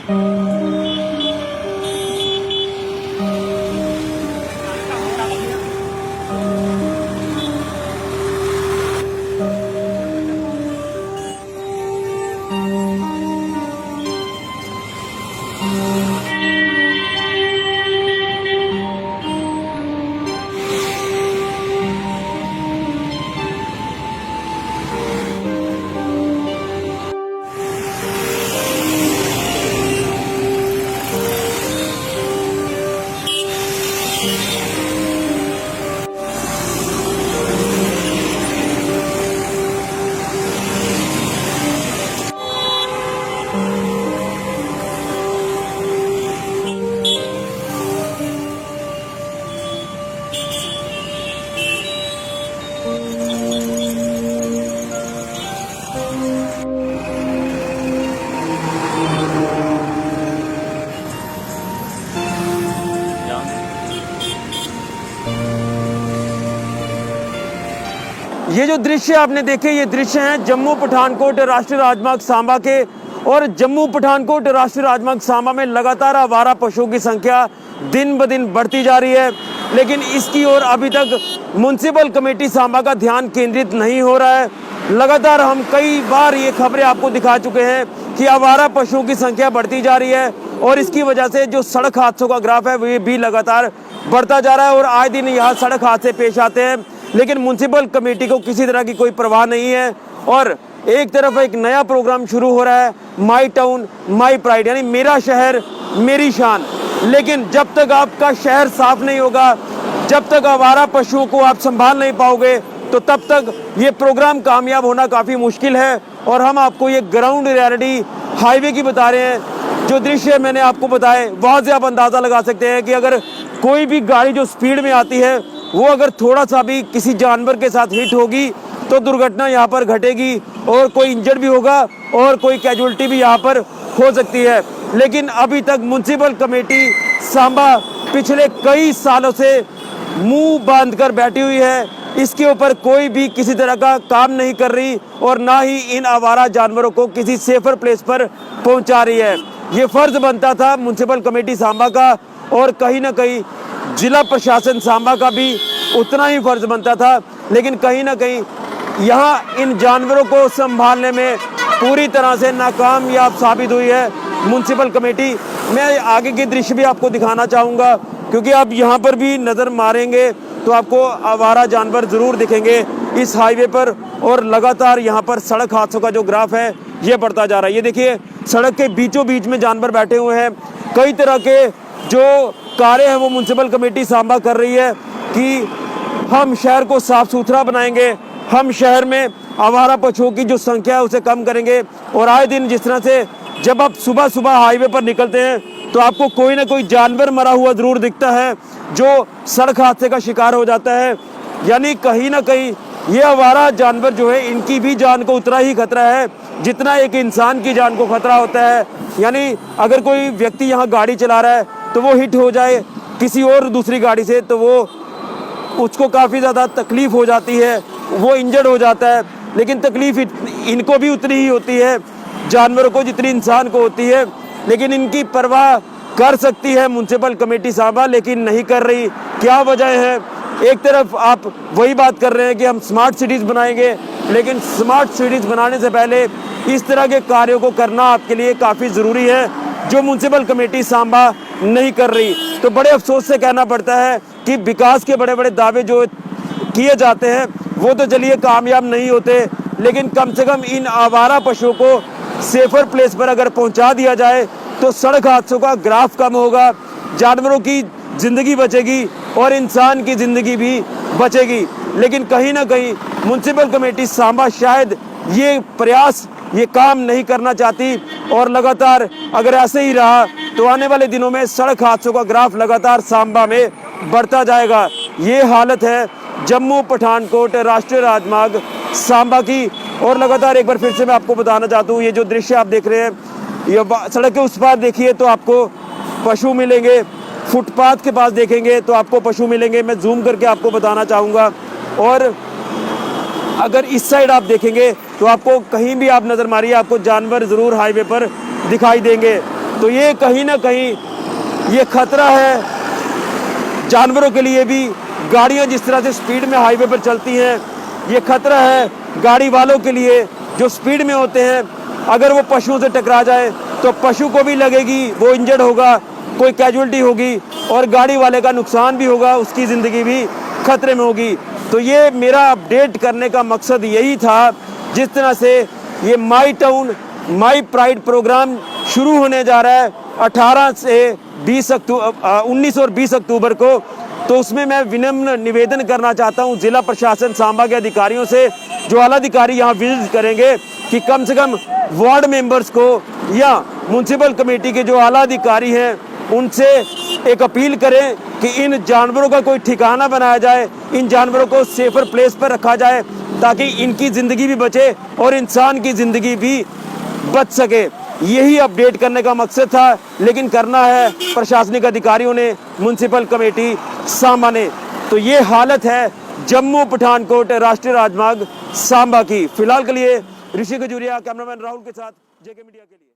ये जो दृश्य आपने देखे, ये दृश्य हैं जम्मू पठानकोट राष्ट्रीय राजमार्ग सांबा के। और जम्मू पठानकोट राष्ट्रीय राजमार्ग सांबा में लगातार आवारा पशुओं की संख्या दिन ब दिन बढ़ती जा रही है, लेकिन इसकी ओर अभी तक म्युनिसिपल कमेटी सांबा का ध्यान केंद्रित नहीं हो रहा है। लगातार हम कई बार ये खबरें आपको दिखा चुके हैं कि आवारा पशुओं की संख्या बढ़ती जा रही है और इसकी वजह से जो सड़क हादसों का ग्राफ है वो भी लगातार बढ़ता जा रहा है और आए दिन यहाँ सड़क हादसे पेश आते हैं, लेकिन म्युनिसिपल कमेटी को किसी तरह की कोई परवाह नहीं है। और एक तरफ एक नया प्रोग्राम शुरू हो रहा है, माई टाउन माई प्राइड, यानी मेरा शहर मेरी शान। लेकिन जब तक आपका शहर साफ नहीं होगा, जब तक आवारा पशुओं को आप संभाल नहीं पाओगे, तो तब तक ये प्रोग्राम कामयाब होना काफ़ी मुश्किल है। और हम आपको ये ग्राउंड रियलिटी हाईवे की बता रहे हैं। जो दृश्य मैंने आपको बताए वहाँ से आप अंदाज़ा लगा सकते हैं कि अगर कोई भी गाड़ी जो स्पीड में आती है वो अगर थोड़ा सा भी किसी जानवर के साथ हिट होगी तो दुर्घटना यहाँ पर घटेगी और कोई इंजर्ड भी होगा और कोई कैजुअलिटी भी यहाँ पर हो सकती है। लेकिन अभी तक म्युनिसिपल कमेटी सांबा पिछले कई सालों से मुंह बांध कर बैठी हुई है, इसके ऊपर कोई भी किसी तरह का काम नहीं कर रही और ना ही इन आवारा जानवरों को किसी सेफर प्लेस पर पहुंचा रही है। ये फर्ज बनता था म्युनिसिपल कमेटी सांबा का और कहीं ना कहीं जिला प्रशासन सांबा का भी उतना ही फर्ज बनता था, लेकिन कहीं ना कहीं यहाँ इन जानवरों को संभालने में पूरी तरह से नाकामयाब साबित हुई है म्युनिसिपल कमेटी। मैं आगे के दृश्य भी आपको दिखाना चाहूँगा, क्योंकि आप यहाँ पर भी नज़र मारेंगे तो आपको आवारा जानवर ज़रूर दिखेंगे इस हाईवे पर। और लगातार यहाँ पर सड़क हादसों का जो ग्राफ है ये बढ़ता जा रहा है। ये देखिए, सड़क के बीचों बीच में जानवर बैठे हुए हैं। कई तरह के जो कार्य हैं वो म्युनिसिपल कमेटी सांबा कर रही है कि हम शहर को साफ सुथरा बनाएंगे, हम शहर में आवारा पशुओं की जो संख्या है उसे कम करेंगे। और आए दिन जिस तरह से जब आप सुबह सुबह हाईवे पर निकलते हैं तो आपको कोई ना कोई जानवर मरा हुआ ज़रूर दिखता है जो सड़क हादसे का शिकार हो जाता है। यानी कहीं ना कहीं ये आवारा जानवर जो है इनकी भी जान को उतना ही खतरा है जितना एक इंसान की जान को खतरा होता है। यानी अगर कोई व्यक्ति यहाँ गाड़ी चला रहा है तो वो हिट हो जाए किसी और दूसरी गाड़ी से तो वो उसको काफ़ी ज़्यादा तकलीफ़ हो जाती है, वो इंजर्ड हो जाता है। लेकिन तकलीफ़ इनको भी उतनी ही होती है जानवरों को जितनी इंसान को होती है। लेकिन इनकी परवाह कर सकती है म्युनिसिपल कमेटी सांबा, लेकिन नहीं कर रही। क्या वजह है? एक तरफ आप वही बात कर रहे हैं कि हम स्मार्ट सिटीज़ बनाएंगे, लेकिन स्मार्ट सिटीज़ बनाने से पहले इस तरह के कार्यों को करना आपके लिए काफ़ी ज़रूरी है, जो म्युनिसिपल कमेटी सांबा नहीं कर रही। तो बड़े अफसोस से कहना पड़ता है कि विकास के बड़े बड़े दावे जो किए जाते हैं वो तो चलिए कामयाब नहीं होते, लेकिन कम से कम इन आवारा पशुओं को सेफर प्लेस पर अगर पहुंचा दिया जाए तो सड़क हादसों का ग्राफ कम होगा, जानवरों की ज़िंदगी बचेगी और इंसान की ज़िंदगी भी बचेगी। लेकिन कहीं ना कहीं म्युनिसिपल कमेटी सांबा शायद ये प्रयास, ये काम नहीं करना चाहती और लगातार अगर ऐसे ही रहा तो आने वाले दिनों में सड़क हादसों का ग्राफ लगातार सांबा में बढ़ता जाएगा। ये हालत है जम्मू पठानकोट राष्ट्रीय राजमार्ग सांबा की। और लगातार एक बार फिर से मैं आपको बताना चाहता हूँ, ये जो दृश्य आप देख रहे हैं, ये सड़क के उस पार देखिए तो आपको पशु मिलेंगे, फुटपाथ के पास देखेंगे तो आपको पशु मिलेंगे। मैं जूम करके आपको बताना चाहूँगा। और अगर इस साइड आप देखेंगे तो आपको कहीं भी आप नज़र मारिए आपको जानवर ज़रूर हाईवे पर दिखाई देंगे। तो ये कहीं ना कहीं ये खतरा है जानवरों के लिए भी। गाड़ियां जिस तरह से स्पीड में हाईवे पर चलती हैं, ये खतरा है गाड़ी वालों के लिए जो स्पीड में होते हैं। अगर वो पशुओं से टकरा जाए तो पशु को भी लगेगी, वो इंजर्ड होगा, कोई कैजुअलिटी होगी और गाड़ी वाले का नुकसान भी होगा, उसकी ज़िंदगी भी खतरे में होगी। तो ये मेरा अपडेट करने का मकसद यही था। जिस तरह से ये my town my pride program शुरू होने जा रहा है 18 से 19 और 20 अक्टूबर को, तो उसमें मैं विनम्र निवेदन करना चाहता हूं जिला प्रशासन सांबा के अधिकारियों से, जो आला अधिकारी यहां विजिट करेंगे, कि कम से कम वार्ड मेंबर्स को या म्युनिसिपल कमेटी के जो आला अधिकारी हैं उनसे एक अपील करें कि इन जानवरों का कोई ठिकाना बनाया जाए, इन जानवरों को सेफर प्लेस पर रखा जाए ताकि इनकी ज़िंदगी भी बचे और इंसान की ज़िंदगी भी बच सके। यही अपडेट करने का मकसद था, लेकिन करना है प्रशासनिक अधिकारियों ने, म्युनिसिपल कमेटी सांबा ने। तो ये हालत है जम्मू पठानकोट राष्ट्रीय राजमार्ग सांबा की। फिलहाल के लिए ऋषि खजूरिया, कैमरामैन राहुल के साथ, जेके मीडिया के लिए।